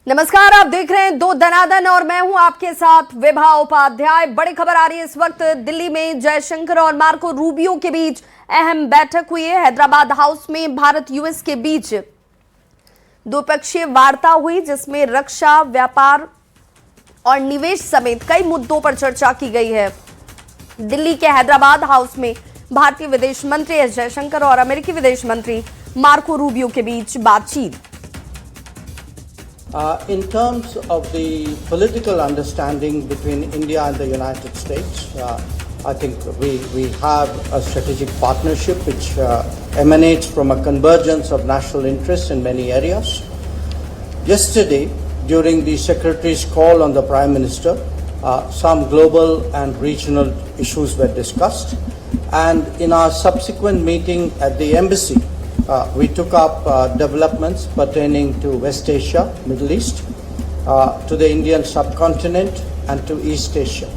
नमस्कार, आप देख रहे हैं दो दनादन और मैं हूं आपके साथ विभा उपाध्याय। बड़ी खबर आ रही है इस वक्त। दिल्ली में जयशंकर और मार्को रूबियो के बीच अहम बैठक हुई है। हैदराबाद हाउस में भारत यूएस के बीच द्विपक्षीय वार्ता हुई, जिसमें रक्षा, व्यापार और निवेश समेत कई मुद्दों पर चर्चा की गई है। दिल्ली के हैदराबाद हाउस में भारतीय विदेश मंत्री एस जयशंकर और अमेरिकी विदेश मंत्री मार्को रूबियो के बीच बातचीत। In terms of the political understanding between India and the United States, I think we have a strategic partnership which emanates from a convergence of national interests in many areas. Yesterday, during the Secretary's call on the Prime Minister, some global and regional issues were discussed, and in our subsequent meeting at the embassy, we took up developments pertaining to West Asia, Middle East, to the Indian subcontinent and to East Asia.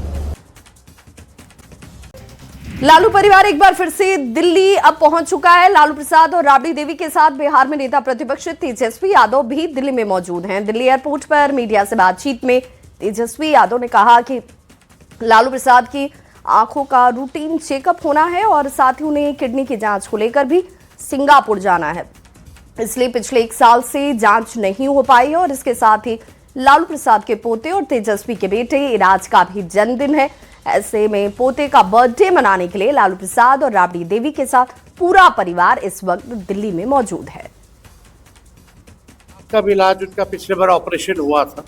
Lalu परिवार एक बार फिर से दिल्ली अब पहुंच चुका है। लालू प्रसाद और राबड़ी देवी के साथ बिहार में नेता प्रतिपक्ष तेजस्वी यादव भी दिल्ली में मौजूद हैं। दिल्ली एयरपोर्ट पर मीडिया से बातचीत में तेजस्वी यादव ने कहा कि लालू प्रसाद की आंखों का रूटीन चेकअप होना है और साथ ही उन्हें किडनी की जांच को लेकर भी सिंगापुर जाना है, इसलिए पिछले 1 साल से जांच नहीं हो पाई है। और इसके साथ ही लालू प्रसाद के पोते और तेजस्वी के बेटे इराज का भी जन्मदिन है। ऐसे में पोते का बर्थडे मनाने के लिए लालू प्रसाद और राबड़ी देवी के साथ पूरा परिवार इस वक्त दिल्ली में मौजूद है। का भी इलाज उनका पिछले बार ऑपरेशन हुआ था,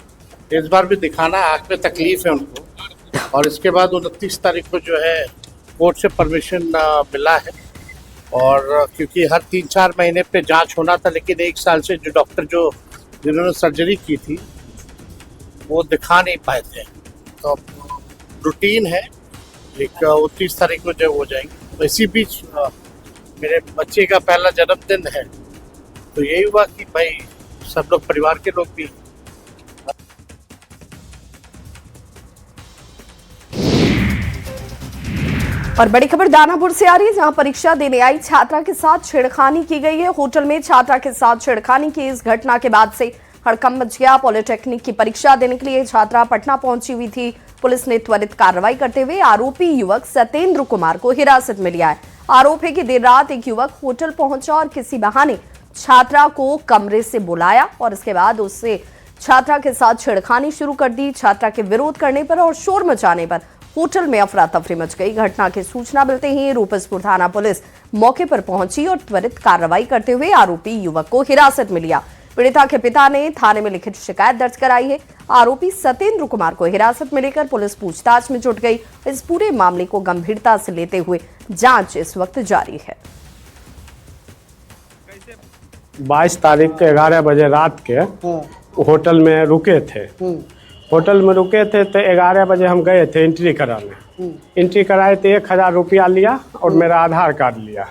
इस बार भी दिखाना है। आंख में तकलीफ है उनको, और इसके बाद 29 तारीख को जो है कोर्ट से परमिशन मिला है। और क्योंकि हर 3-4 महीने पे जांच होना था, लेकिन 1 साल से जो डॉक्टर जिन्होंने सर्जरी की थी वो दिखा नहीं पाए थे, तो रूटीन है। 29 तारीख को जब हो जाएंगे, तो इसी बीच मेरे बच्चे का पहला जन्मदिन है, तो यही हुआ कि भाई सब लोग परिवार के लोग भी। और बड़ी खबर दानापुर से आ रही है, जहां परीक्षा देने आई छात्रा के साथ छेड़खानी की गई है। होटल में छात्रा के साथ छेड़खानी की इस घटना के बाद से हड़कंप मच गया। पॉलिटेक्निक की परीक्षा देने के लिए छात्रा पटना पहुंची हुई थी। पुलिस ने त्वरित कार्रवाई करते हुए आरोपी युवक सत्येंद्र कुमार को हिरासत में लिया है। आरोप है कि देर रात एक युवक होटल पहुंचा और किसी बहाने छात्रा को कमरे से बुलाया और इसके बाद उससे छात्रा के साथ छेड़खानी शुरू कर दी। छात्रा के विरोध करने पर और शोर मचाने पर होटल में अफरा तफरी मच गई। घटना की सूचना मिलते ही रूपसपुर थाना पुलिस मौके पर पहुंची और त्वरित कार्रवाई करते हुए आरोपी युवक को हिरासत में लिया। पीड़िता के पिता ने थाने में लिखित शिकायत दर्ज कराई है। आरोपी सत्येंद्र कुमार को हिरासत में लेकर पुलिस पूछताछ में जुट गई। इस पूरे मामले को गंभीरता से लेते हुए जांच इस वक्त जारी है। 22 तारीख के 11 बजे रात के होटल में रुके थे। होटल में रुके थे तो 11 बजे हम गए थे एंट्री कराने। एंट्री कराए तो 1000 रुपया लिया और मेरा आधार कार्ड लिया।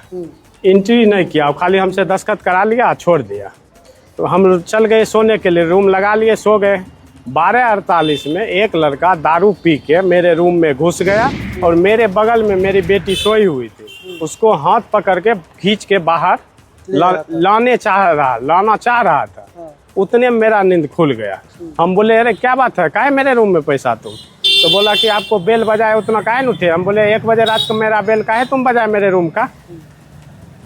एंट्री नहीं किया, खाली हमसे दस्तखत करा लिया, छोड़ दिया। तो हम चल गए सोने के लिए, रूम लगा लिए, सो गए। 12:48 में एक लड़का दारू पी के मेरे रूम में घुस गया और मेरे बगल में मेरी बेटी सोई हुई थी, उसको हाथ पकड़ के खींच के बाहर लाना चाह रहा था। उतने में मेरा नींद खुल गया। हम बोले अरे क्या बात है, काहे मेरे रूम में पैसा तुम? तो बोला कि आपको बेल बजाए उतना काहे न उठे? हम बोले 1 बजे रात को मेरा बेल काहे तुम बजाए मेरे रूम का?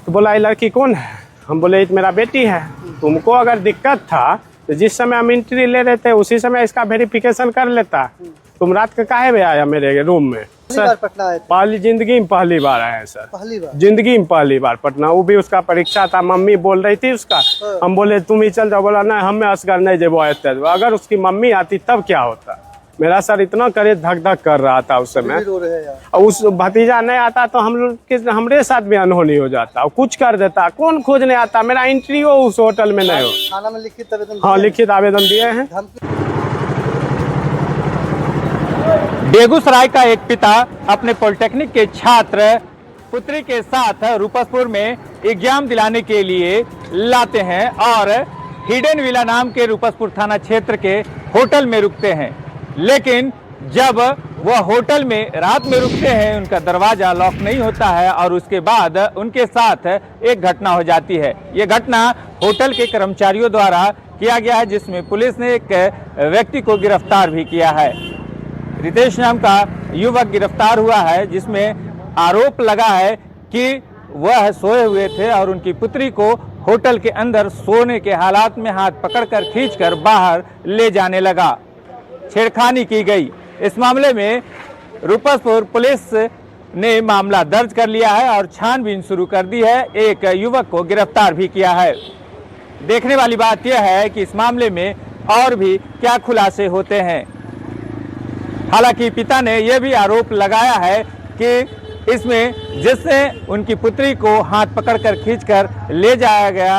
तो बोला ये लड़की कौन है? हम बोले ये मेरा बेटी है। तुमको अगर दिक्कत था तो जिस समय हम एंट्री ले रहे थे उसी समय इसका वेरिफिकेशन कर लेता। तुम रात के काहे में आया मेरे रूम में? पहली जिंदगी में पहली बार आया है सर, पहली बार जिंदगी में पहली बार पटना। वो भी उसका परीक्षा था, मम्मी बोल रही थी उसका। हम बोले तुम ही चल जाओ। बोला नहीं हमें असगर नहीं जेबो। अगर उसकी मम्मी आती तब क्या होता? मेरा सर इतना करे धक धक कर रहा था उस समय। और उस भतीजा नहीं आता तो हम लोग हमारे साथ भी अनहोनी हो जाता और कुछ कर देता। कौन खोजने आता? मेरा एंट्री हो उस होटल में नहीं हो। थाना में लिखित आवेदन? हाँ लिखित आवेदन दिए हैं। बेगूसराय का एक पिता अपने पॉलिटेक्निक के छात्र पुत्री के साथ रूपसपुर में एग्जाम दिलाने के लिए लाते हैं और हिडन विला नाम के रूपसपुर थाना क्षेत्र के होटल में रुकते हैं। लेकिन जब वह होटल में रात में रुकते हैं, उनका दरवाजा लॉक नहीं होता है और उसके बाद उनके साथ एक घटना हो जाती है। ये घटना होटल के कर्मचारियों द्वारा किया गया है, जिसमें पुलिस ने एक व्यक्ति को गिरफ्तार भी किया है। रितेश नाम का युवक गिरफ्तार हुआ है, जिसमें आरोप लगा है कि वह सोए हुए थे और उनकी पुत्री को होटल के अंदर सोने के हालात में हाथ पकड़कर खींचकर बाहर ले जाने लगा। छेड़खानी की गई। इस मामले में रूपसपुर पुलिस ने मामला दर्ज कर लिया है और छानबीन शुरू कर दी है। एक युवक को गिरफ्तार भी किया है। देखने वाली बात यह है कि इस मामले में और भी क्या खुलासे होते हैं। हालांकि पिता ने यह भी आरोप लगाया है कि इसमें जिसने उनकी पुत्री को हाथ पकड़कर खींचकर ले जाया गया,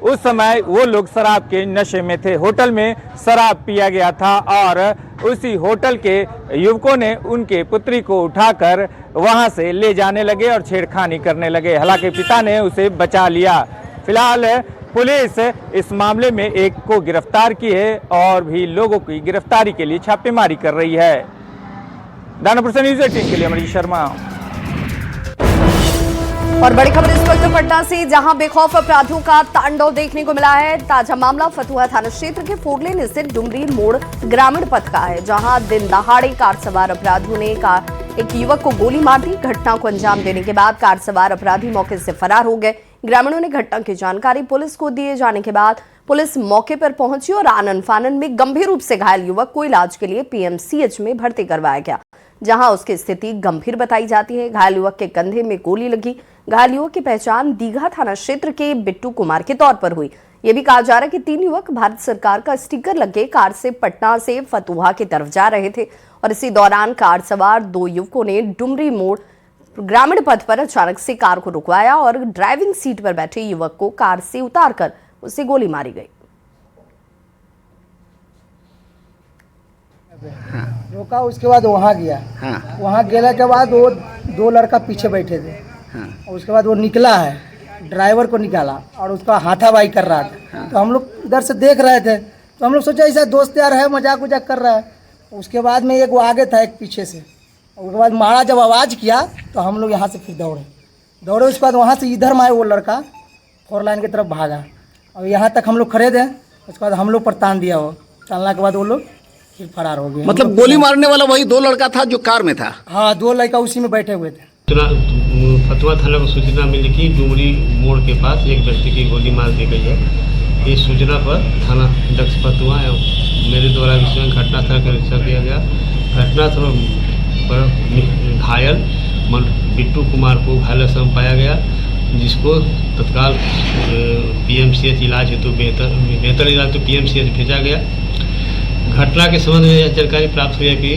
उस समय वो लोग शराब के नशे में थे। होटल में शराब पिया गया था और उसी होटल के युवकों ने उनके पुत्री को उठाकर वहां से ले जाने लगे और छेड़खानी करने लगे। हालांकि पिता ने उसे बचा लिया। फिलहाल पुलिस इस मामले में एक को गिरफ्तार की है और भी लोगों की गिरफ्तारी के लिए छापेमारी कर रही है। दानापुर से न्यूज़ 18 के लिए अमरीश शर्मा। और बड़ी खबर इस वक्त पटना से, जहां बेखौफ अपराधियों का तांडव देखने को मिला है। ताजा मामला फतुहा थाना क्षेत्र के फोरलेन स्थित डुमरी मोड़ ग्रामीण पथ का है, जहां दिन दहाड़े कार सवार अपराधियों ने एक युवक को गोली मार दी। घटना को अंजाम देने के बाद कार सवार अपराधी मौके से फरार हो गए। ग्रामीणों ने घटना की जानकारी पुलिस को दिए जाने के बाद पुलिस मौके पर पहुंची और आनन फानन में गंभीर रूप से घायल युवक को इलाज के लिए पीएमसीएच में भर्ती करवाया गया, जहां उसकी स्थिति गंभीर बताई जाती है। घायल युवक के कंधे में गोली लगी। घायल युवक की पहचान दीघा थाना क्षेत्र के बिट्टू कुमार के तौर पर हुई। यह भी कहा जा रहा है कि 3 युवक भारत सरकार का स्टिकर लगे कार से पटना से फतुहा की तरफ जा रहे थे और इसी दौरान कार सवार 2 युवकों ने डुमरी मोड़ ग्रामीण पथ पर अचानक से कार को रुकवाया और ड्राइविंग सीट पर बैठे युवक को कार से उतारकर उसे गोली मारी गई। रोका, उसके बाद वहाँ गया। वहाँ गेने के बाद वो 2 लड़का पीछे बैठे थे। और उसके बाद वो निकला है, ड्राइवर को निकाला और उसका हाथापाई कर रहा था। तो हम लोग इधर से देख रहे थे, तो हम लोग सोचा ऐसा दोस्त यार है, मजाक उजाक कर रहा है। उसके बाद में एक वो आगे था, एक पीछे से। उसके बाद मारा, जब आवाज़ किया तो हम लोग यहाँ से फिर दौड़े। उसके बाद वहाँ से इधर में आए वो लड़का, 4 लाइन की तरफ भागा और यहाँ तक हम लोग खड़े थे। उसके बाद हम लोग पर तान दिया। वो तानने के बाद वो लोग फिर फरार हो गए। मतलब गोली मारने वाला वही 2 लड़का था जो कार में था? हाँ, 2 लड़का उसी में बैठे हुए थे। फतुहा थाना को सूचना मिली कि डुमरी मोड़ के पास एक व्यक्ति की गोली मार दी गई है। इस सूचना पर थाना अध्यक्ष फतुहा एवं मेरे द्वारा विषय घटनास्थल का निरीक्षण किया गया। घटनास्थल पर घायल बिट्टू कुमार को घायल अवस्था में पाया गया, जिसको तत्काल पीएमसीएच इलाज हेतु बेहतर इलाज तो पीएमसीएच भेजा गया। घटना के संबंध में यह जानकारी प्राप्त हुई है कि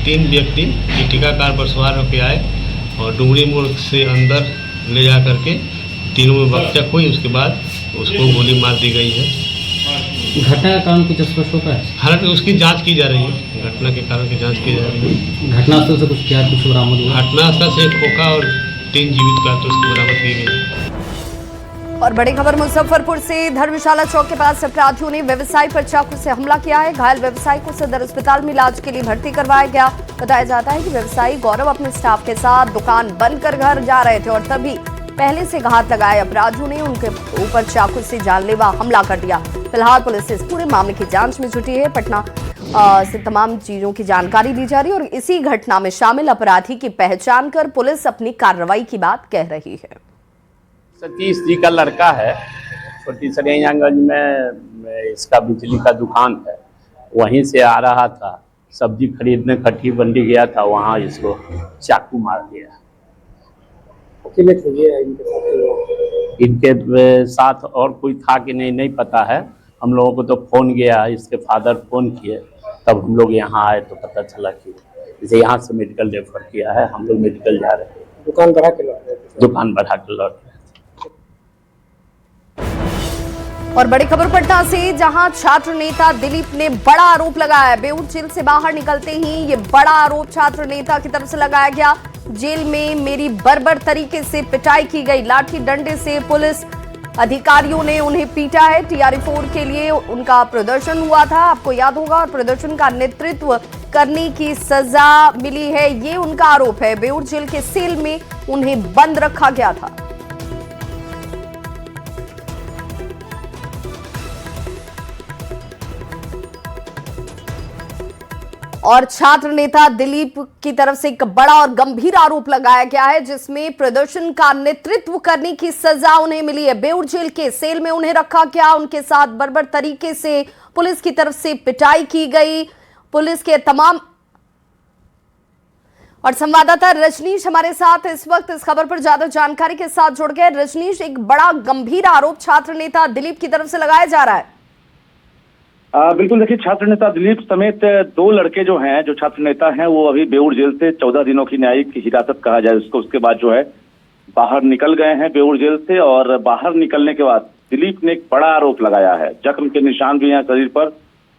3 व्यक्ति टीकाकार पर सवार होकर आए और डुमरी मोड़ से अंदर ले जा करके तीनों में बकचक हुई। उसके बाद उसको गोली मार दी गई है। घटना का कारण कुछ स्पष्ट होता है? हालांकि उसकी जांच की जा रही है। घटना के कारण की जांच की जा रही है। घटनास्थल से कुछ बरामद हुआ? घटनास्थल से खोखा और 3 जीवित कारतूस की बरामद की गई। और बड़ी खबर मुजफ्फरपुर से, धर्मशाला चौक के पास अपराधियों ने व्यवसायी पर चाकू से हमला किया है। घायल व्यवसायी को सदर अस्पताल में इलाज के लिए भर्ती करवाया गया। बताया जाता है कि व्यवसायी गौरव अपने स्टाफ के साथ दुकान बंद कर घर जा रहे थे और तभी पहले से घात लगाए अपराधियों ने उनके ऊपर चाकू से जानलेवा हमला कर दिया। फिलहाल पुलिस इस पूरे मामले की जांच में जुटी है। पटना से तमाम चीजों की जानकारी दी जा रही है और इसी घटना में शामिल अपराधी की पहचान कर पुलिस अपनी कार्रवाई की बात कह रही है। सतीश जी का लड़का है, छोटी सरैयागंज में इसका बिजली का दुकान है। वहीं से आ रहा था, सब्जी खरीदने खट्टी बंडी गया था, वहाँ इसको चाकू मार दिया। इनके साथ और कोई था कि नहीं पता है। हम लोगों को तो फोन गया, इसके फादर फोन किए, तब हम लोग यहाँ आए तो पता चला कि इसे यहाँ से मेडिकल रेफर किया है। हम लोग मेडिकल जा रहे थे। दुकान बढ़ा के लौट रहे थे। और बड़ी खबर पटना से, जहां छात्र नेता दिलीप ने बड़ा आरोप लगाया। बेऊर जेल से बाहर निकलते ही ये बड़ा आरोप छात्र नेता की तरफ से लगाया गया। जेल में मेरी बर्बर तरीके से पिटाई की गई, लाठी डंडे से पुलिस अधिकारियों ने उन्हें पीटा है। TRE-4 के लिए उनका प्रदर्शन हुआ था, आपको याद होगा, और प्रदर्शन का नेतृत्व करने की सजा मिली है, ये उनका आरोप है। बेऊर जेल के सेल में उन्हें बंद रखा गया था। और छात्र नेता दिलीप की तरफ से एक बड़ा और गंभीर आरोप लगाया गया है, जिसमें प्रदर्शन का नेतृत्व करने की सजा उन्हें मिली है। बेऊर जेल के सेल में उन्हें रखा गया, उनके साथ बर्बर तरीके से पुलिस की तरफ से पिटाई की गई। पुलिस के तमाम और संवाददाता रजनीश हमारे साथ इस वक्त इस खबर पर ज्यादा जानकारी के साथ जुड़ गए। रजनीश, एक बड़ा गंभीर आरोप छात्र नेता दिलीप की तरफ से लगाया जा रहा है। बिल्कुल, देखिए, छात्र नेता दिलीप समेत 2 लड़के जो हैं, जो छात्र नेता हैं, वो अभी बेऊर जेल से 14 दिनों की न्यायिक हिरासत कहा जाए उसको, उसके बाद जो है बाहर निकल गए हैं बेऊर जेल से। और बाहर निकलने के बाद दिलीप ने एक बड़ा आरोप लगाया है, जख्म के निशान भी हैं शरीर पर,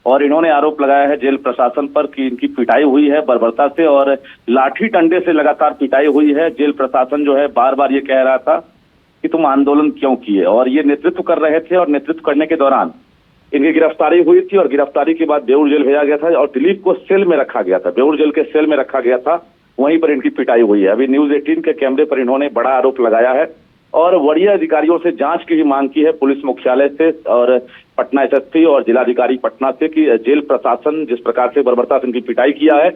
और इन्होंने आरोप लगाया है जेल प्रशासन पर कि इनकी पिटाई हुई है बर्बरता से और लाठी डंडे से लगातार पिटाई हुई है। जेल प्रशासन जो है बार बार ये कह रहा था कि तुम आंदोलन क्यों किए, और ये नेतृत्व कर रहे थे, और नेतृत्व करने के दौरान इनकी गिरफ्तारी हुई थी, और गिरफ्तारी के बाद बेऊर जेल भेजा गया था और दिलीप को सेल में रखा गया था, बेऊर जेल के सेल में रखा गया था, वहीं पर इनकी पिटाई हुई है। अभी न्यूज 18 के कैमरे पर इन्होंने बड़ा आरोप लगाया है और वरीय अधिकारियों से जांच की ही मांग की है, पुलिस मुख्यालय से और पटना SSP और जिलाधिकारी पटना से, कि जेल प्रशासन जिस प्रकार से बर्बरता से इनकी पिटाई किया है,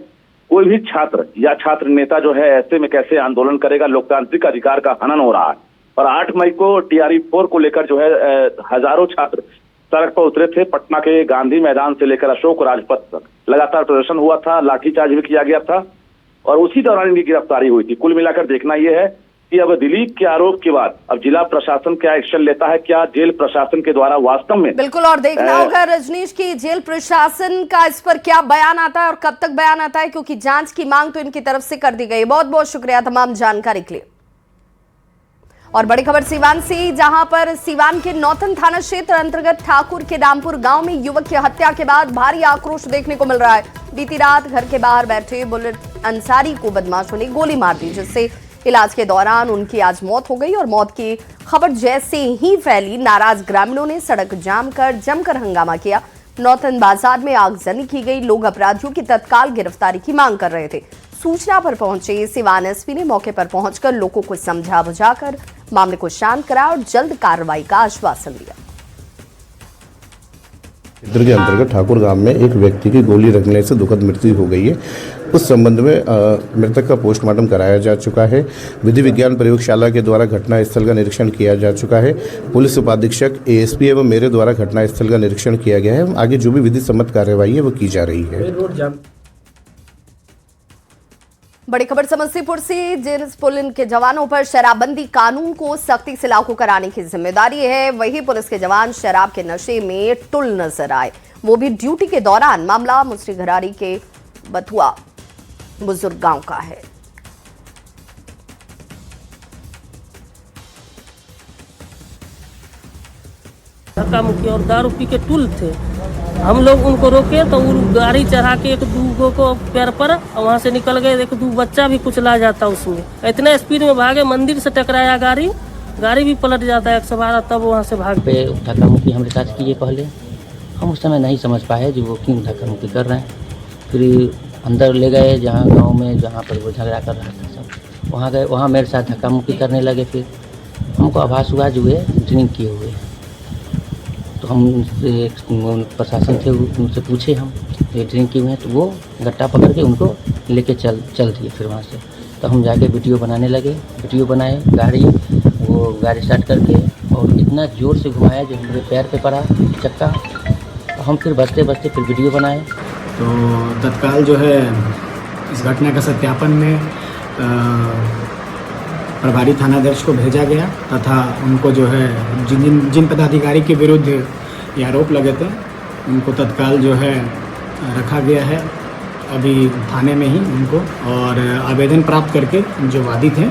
कोई भी छात्र या छात्र नेता जो है ऐसे में कैसे आंदोलन करेगा। लोकतांत्रिक अधिकार का हनन हो रहा है। और 8 मई को TRE-4 को लेकर जो है हजारों छात्र सड़क पर उतरे थे। पटना के गांधी मैदान से लेकर अशोक राजपथ तक लगातार प्रदर्शन हुआ था, लाठीचार्ज भी किया गया था, और उसी दौरान इनकी गिरफ्तारी हुई थी। कुल मिलाकर देखना यह है कि अब दिलीप के आरोप के बाद अब जिला प्रशासन क्या एक्शन लेता है, क्या जेल प्रशासन के द्वारा वास्तव में। बिल्कुल, और देखना होगा रजनीश की जेल प्रशासन का इस पर क्या बयान आता है और कब तक बयान आता है, क्योंकि जांच की मांग तो इनकी तरफ से कर दी गई। बहुत बहुत शुक्रिया तमाम जानकारी के लिए। और बड़ी खबर सीवान से, जहां पर सीवान के नौतन थाना क्षेत्र अंतर्गत ठाकुर के रामपुर गांव में युवक की हत्या के बाद भारी आक्रोश देखने को मिल रहा है। बीती रात घर के बाहर बैठे बुलेट अंसारी को बदमाशों ने गोली मार दी, जिससे इलाज के दौरान उनकी आज मौत हो गई। और मौत की खबर जैसे ही फैली, नाराज ग्रामीणों ने सड़क जाम कर जमकर हंगामा किया। नौतन बाजार में आगजनी की गई। लोग अपराधियों की तत्काल गिरफ्तारी की मांग कर रहे थे। सूचना पर पहुंचे सिवान SP ने मौके पर पहुंचकर लोगों को समझा बुझाकर मामले को शांत करा और जल्द कार्रवाई का आश्वासन दिया। क्षेत्र के अंतर्गत ठाकुर गांव में एक व्यक्ति की गोली लगने से दुखद मृत्यु हो गई है। उस संबंध में मृतक का पोस्टमार्टम कराया जा चुका है। विधि विज्ञान प्रयोगशाला के द्वारा घटनास्थल का निरीक्षण किया जा चुका है। पुलिस उपाधीक्षक ASP एवं मेरे द्वारा घटनास्थल का निरीक्षण किया गया है। आगे जो भी विधि सम्मत कार्यवाही है वो की जा रही है। बड़ी खबर समस्तीपुर से, जिस पुलिस के जवानों पर शराबबंदी कानून को सख्ती से लागू कराने की जिम्मेदारी है, वही पुलिस के जवान शराब के नशे में टुल नजर आए, वो भी ड्यूटी के दौरान। मामला मुसरी घरारी के बथुआ बुजुर्ग गांव का है। धक्का मुक्की और दारू पी के टुल थे। हम लोग उनको रोके तो वो गाड़ी चढ़ा के 1-2 को पैर पर वहाँ से निकल गए। 1-2 बच्चा भी कुछ ला जाता उसमें, इतने स्पीड में भागे, मंदिर से टकराया गाड़ी भी पलट जाता है 112, तब वहाँ से भाग पे धक्का मुक्की हमारे साथ किए पहले। हम उस समय नहीं समझ पाए जो वो क्यों धक्का मुक्की कर रहे हैं। फिर अंदर ले गए जहाँ गाँव में जहाँ पर वो झगड़ा कर रहा था सब, वहाँ गए, वहाँ मेरे साथ धक्का मुक्की करने लगे। फिर हमको आभास हुआ जो है ड्रिंक किए हुए, तो हम प्रशासन थे उनसे पूछे हम ये ड्रिंक किए हुए हैं, तो वो गट्टा पकड़ के उनको लेके चल दिए। फिर वहाँ से तो हम जाके वीडियो बनाने लगे। वीडियो बनाए, गाड़ी स्टार्ट करके और इतना ज़ोर से घुमाया जो हमारे पैर पे पड़ा चक्का। तो हम फिर बचते फिर वीडियो बनाए। तो तत्काल जो है इस घटना का सत्यापन में प्रभारी थानाध्यक्ष को भेजा गया तथा उनको जो है जिन पदाधिकारी के विरुद्ध ये आरोप लगे थे उनको तत्काल जो है रखा गया है अभी थाने में ही उनको, और आवेदन प्राप्त करके जो वादी थे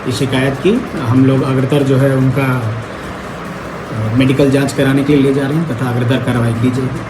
इस शिकायत की हम लोग अग्रतर जो है उनका मेडिकल जांच कराने के लिए ले जा रहे हैं तथा अग्रतर कार्रवाई की जाएगी।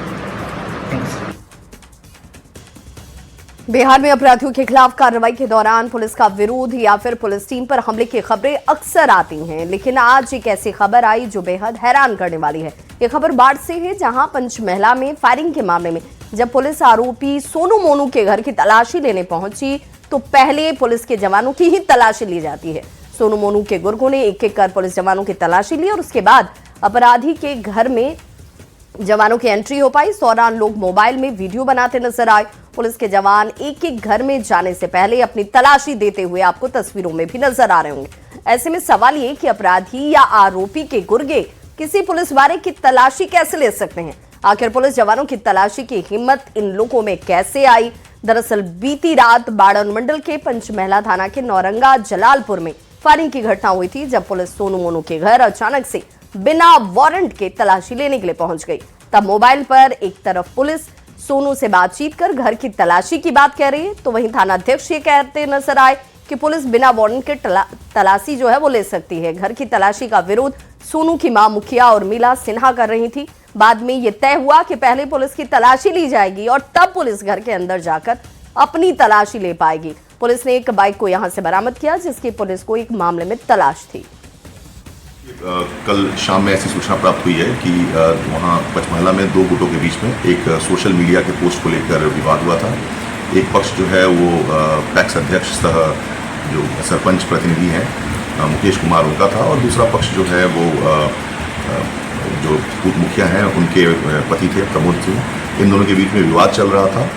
बिहार में अपराधियों के खिलाफ कार्रवाई के दौरान पुलिस का विरोध या फिर पुलिस टीम पर हमले की खबरें अक्सर आती हैं, लेकिन आज एक ऐसी खबर आई जो बेहद हैरान करने वाली है। ये खबर बाढ़ से है, जहां पंचमहला में फायरिंग के मामले में जब पुलिस आरोपी सोनू मोनू के घर की तलाशी लेने पहुंची तो पहले पुलिस के जवानों की ही तलाशी ली जाती है। सोनू मोनू के गुर्गों ने एक एक कर पुलिस जवानों की तलाशी ली और उसके बाद अपराधी के घर में जवानों की एंट्री हो पाई। इस दौरान लोग मोबाइल में वीडियो बनाते नजर आए। पुलिस के जवान एक एक घर में जाने से पहले अपनी तलाशी देते हुए आपको तस्वीरों में भी नजर आ रहे होंगे। ऐसे में सवाल ये कि अपराधी या आरोपी के गुर्गे किसी पुलिस वाले की तलाशी कैसे ले सकते हैं? आखिर पुलिस जवानों की तलाशी की हिम्मत इन लोगों में कैसे आई? दरअसल बीती रात बाढ़ अनुमंडल के पंचमहला थाना के नौरंगा जलालपुर में फायरिंग की घटना हुई थी, जब पुलिस सोनू मोनू के घर अचानक से बिना वारंट के तलाशी लेने के लिए पहुंच गई। तब मोबाइल पर एक तरफ पुलिस सोनू से बातचीत कर घर की तलाशी की बात कह रही है, तो वहीं थाना अध्यक्ष ये कहते नजर आए कि पुलिस बिना वारंट के तलाशी जो है वो ले सकती है। घर की तलाशी का विरोध सोनू की मां मुखिया और मीला सिन्हा कर रही थी। बाद में ये तय हुआ कि पहले पुलिस की तलाशी ली जाएगी और तब पुलिस घर के अंदर जाकर अपनी तलाशी ले पाएगी। पुलिस ने एक बाइक को यहां से बरामद किया, जिसकी पुलिस को एक मामले में तलाश थी। कल शाम में ऐसी सूचना प्राप्त हुई है कि वहाँ पंचमहला में दो गुटों के बीच में एक सोशल मीडिया के पोस्ट को लेकर विवाद हुआ था। एक पक्ष जो है वो पैक्स अध्यक्ष सह जो सरपंच प्रतिनिधि हैं मुकेश कुमार उनका था, और दूसरा पक्ष जो है वो जो पूर्व मुखिया हैं उनके पति थे प्रमोद सिंह। इन दोनों के बीच में विवाद चल रहा था।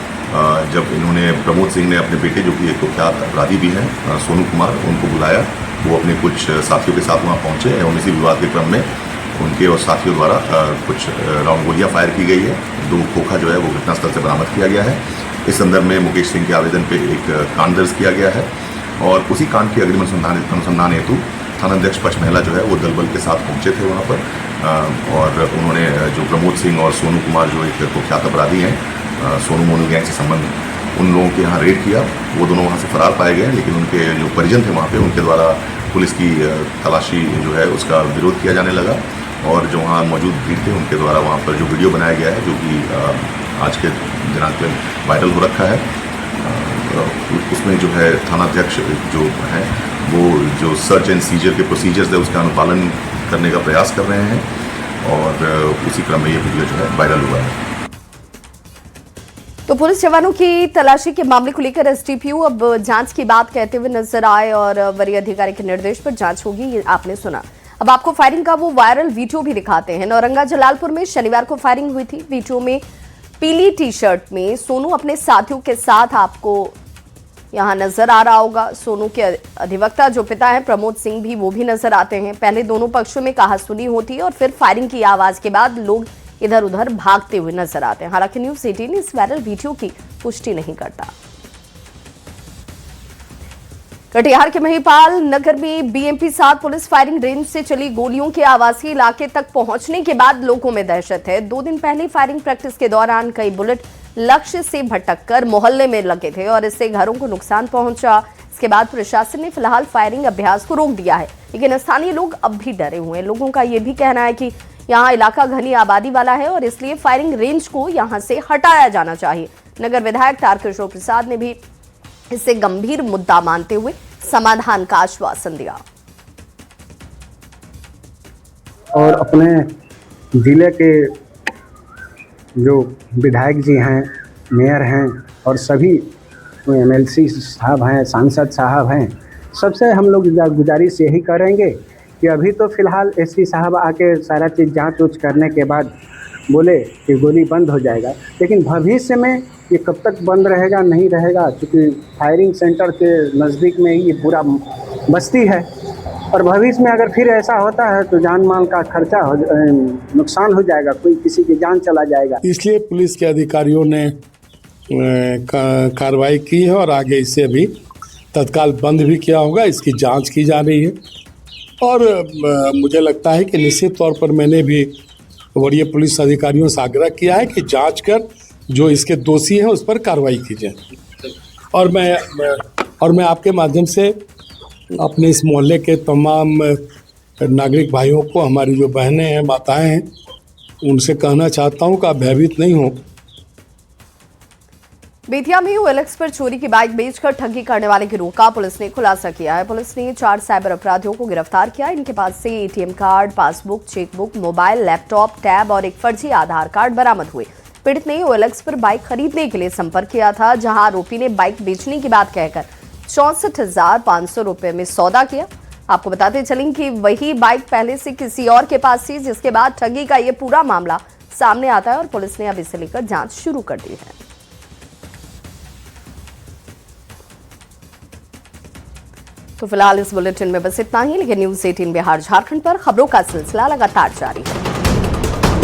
जब इन्होंने प्रमोद सिंह ने अपने बेटे जो कि एक कुख्यात अपराधी भी हैं सोनू कुमार, उनको बुलाया, वो अपने कुछ साथियों के साथ वहाँ पहुँचे एवं इसी विवाद के क्रम में उनके और साथियों द्वारा कुछ राउंड गोलियाँ फायर की गई है। 2 खोखा जो है वो घटनास्थल से बरामद किया गया है। इस संदर्भ में मुकेश सिंह के आवेदन पे एक कांड दर्ज किया गया है और उसी कांड की अग्रिम अनुसंधान हेतु थानाध्यक्ष पंचमहला जो है वो दल बल के साथ पहुँचे थे वहाँ पर, और उन्होंने जो प्रमोद सिंह और सोनू कुमार जो एक कुख्यात अपराधी हैं सोनू मोनू गैंग से संबंध, उन लोगों के यहाँ रेड किया। वो दोनों वहाँ से फरार पाए गए, लेकिन उनके जो परिजन थे वहाँ पे उनके द्वारा पुलिस की तलाशी जो है उसका विरोध किया जाने लगा, और जो वहाँ मौजूद भीड़ थे उनके द्वारा वहाँ पर जो वीडियो बनाया गया है जो कि आज के दिनांक में वायरल हो रखा है, उसमें जो है थानाध्यक्ष जो है वो जो सर्च एंड सीजर के प्रोसीजर्स है उसका अनुपालन करने का प्रयास कर रहे हैं, और उसी क्रम में ये वीडियो जो है वायरल हुआ है। तो पुलिस जवानों की तलाशी के मामले को लेकर एसडीपीओ अब जांच की बात कहते हुए नजर आए और वरीय अधिकारी के निर्देश पर जांच होगी, ये आपने सुना। अब आपको फायरिंग का वो वायरल वीडियो भी दिखाते हैं। नौरंगा जलालपुर में शनिवार को फायरिंग हुई थी। वीडियो में पीली टी शर्ट में सोनू अपने साथियों के साथ आपको यहाँ नजर आ रहा होगा। सोनू के अधिवक्ता जो पिता है प्रमोद सिंह भी वो भी नजर आते हैं। पहले दोनों पक्षों में कहासुनी होती है और फिर फायरिंग की आवाज के बाद लोग इधर उधर भागते हुए नजर आते हैं। हालांकि न्यूज़ 18 इस वायरल वीडियो की पुष्टि नहीं करता। कटिहार के महिपाल नगर में बीएमपी 7 पुलिस फायरिंग रेंज से चली गोलियों के आवासीय इलाके तक पहुंचने के बाद लोगों में दहशत है। 2 दिन पहले फायरिंग प्रैक्टिस के दौरान कई बुलेट लक्ष्य से भटककर मोहल्ले में लगे थे और इससे घरों को नुकसान पहुंचा। इसके बाद प्रशासन ने फिलहाल फायरिंग अभ्यास को रोक दिया है, लेकिन स्थानीय लोग अब भी डरे हुए हैं। लोगों का यह भी कहना है कि यहाँ इलाका घनी आबादी वाला है और इसलिए फायरिंग रेंज को यहाँ से हटाया जाना चाहिए। नगर विधायक तारकिशोर प्रसाद ने भी इसे गंभीर मुद्दा मानते हुए समाधान का आश्वासन दिया। और अपने जिले के जो विधायक जी हैं, मेयर हैं और सभी एमएलसी साहब हैं, सांसद साहब हैं, सबसे हम लोग गुजारिश यही करेंगे कि अभी तो फिलहाल एसपी साहब आके सारा चीज़ जांच उच करने के बाद बोले कि गोली बंद हो जाएगा, लेकिन भविष्य में ये कब तक बंद रहेगा नहीं रहेगा, क्योंकि फायरिंग सेंटर के नज़दीक में ही ये पूरा बस्ती है और भविष्य में अगर फिर ऐसा होता है तो जान माल का खर्चा नुकसान हो जाएगा, कोई किसी की जान चला जाएगा। इसलिए पुलिस के अधिकारियों ने कार्रवाई की है और आगे इसे भी तत्काल बंद भी किया होगा। इसकी जांच की जा रही है और मुझे लगता है कि निश्चित तौर पर मैंने भी वरीय पुलिस अधिकारियों से आग्रह किया है कि जांच कर जो इसके दोषी हैं उस पर कार्रवाई की जाए। और मैं आपके माध्यम से अपने इस मोहल्ले के तमाम नागरिक भाइयों को, हमारी जो बहनें हैं, माताएं हैं, उनसे कहना चाहता हूं कि आप भयभीत नहीं हो। बेतिया में OLX पर चोरी की बाइक बेचकर ठगी करने वाले गिरोह का पुलिस ने खुलासा किया है। पुलिस ने 4 साइबर अपराधियों को गिरफ्तार किया। इनके पास से ATM card, passbook, chequebook, mobile, laptop, tab और एक फर्जी आधार कार्ड बरामद हुए। पीड़ित ने OLX पर बाइक खरीदने के लिए संपर्क किया था, जहां आरोपी ने बाइक बेचने की बात कहकर 64,500 रुपए में सौदा किया। आपको बताते चलें कि वही बाइक पहले से किसी और के पास थी, जिसके बाद ठगी का ये पूरा मामला सामने आता है और पुलिस ने अब इसे लेकर जांच शुरू कर दी है। तो फिलहाल इस बुलेटिन में बस इतना ही, लेकिन न्यूज़ 18 बिहार झारखंड पर खबरों का सिलसिला लगातार जारी है।